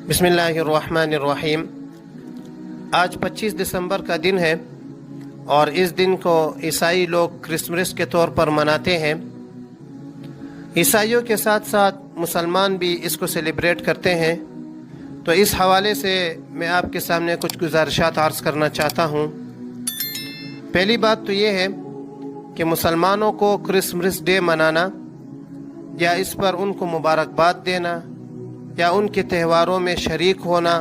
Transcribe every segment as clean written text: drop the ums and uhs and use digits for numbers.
بسم اللہ الرحمن الرحیم۔ آج 25 دسمبر کا دن ہے اور اس دن کو عیسائی لوگ کرسمس کے طور پر مناتے ہیں۔ عیسائیوں کے ساتھ ساتھ مسلمان بھی اس کو سیلیبریٹ کرتے ہیں، تو اس حوالے سے میں آپ کے سامنے کچھ گزارشات عرض کرنا چاہتا ہوں۔ پہلی بات تو یہ ہے کہ مسلمانوں کو کرسمس ڈے منانا یا اس پر ان کو مبارکباد دینا یا ان کے تہواروں میں شریک ہونا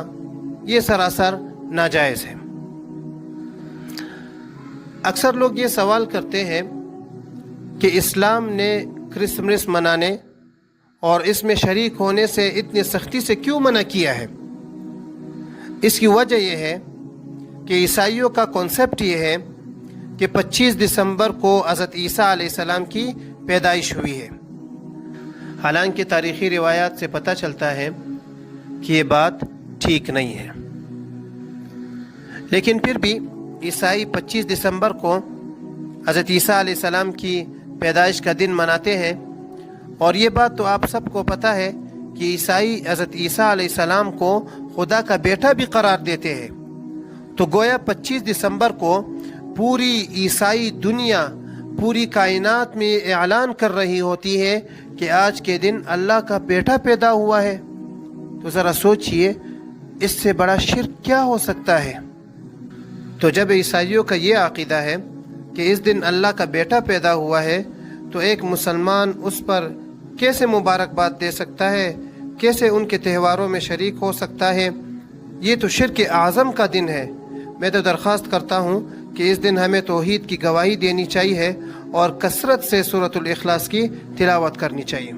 یہ سراسر ناجائز ہے۔ اکثر لوگ یہ سوال کرتے ہیں کہ اسلام نے کرسمس منانے اور اس میں شریک ہونے سے اتنی سختی سے کیوں منع کیا ہے؟ اس کی وجہ یہ ہے کہ عیسائیوں کا کنسیپٹ یہ ہے کہ 25 دسمبر کو حضرت عیسیٰ علیہ السلام کی پیدائش ہوئی ہے۔ حالانکہ تاریخی روایات سے پتہ چلتا ہے کہ یہ بات ٹھیک نہیں ہے، لیکن پھر بھی عیسائی 25 دسمبر کو حضرت عیسیٰ علیہ السلام کی پیدائش کا دن مناتے ہیں، اور یہ بات تو آپ سب کو پتہ ہے کہ عیسائی حضرت عیسیٰ علیہ السلام کو خدا کا بیٹا بھی قرار دیتے ہیں۔ تو گویا 25 دسمبر کو پوری عیسائی دنیا، پوری کائنات میں اعلان کر رہی ہوتی ہے کہ آج کے دن اللہ کا بیٹا پیدا ہوا ہے۔ تو ذرا سوچئے، اس سے بڑا شرک کیا ہو سکتا ہے؟ تو جب عیسائیوں کا یہ عقیدہ ہے کہ اس دن اللہ کا بیٹا پیدا ہوا ہے، تو ایک مسلمان اس پر کیسے مبارکباد دے سکتا ہے؟ کیسے ان کے تہواروں میں شریک ہو سکتا ہے؟ یہ تو شرک اعظم کا دن ہے۔ میں تو درخواست کرتا ہوں کہ اس دن ہمیں توحید کی گواہی دینی چاہیے اور کثرت سے سورۃ الاخلاص کی تلاوت کرنی چاہیے۔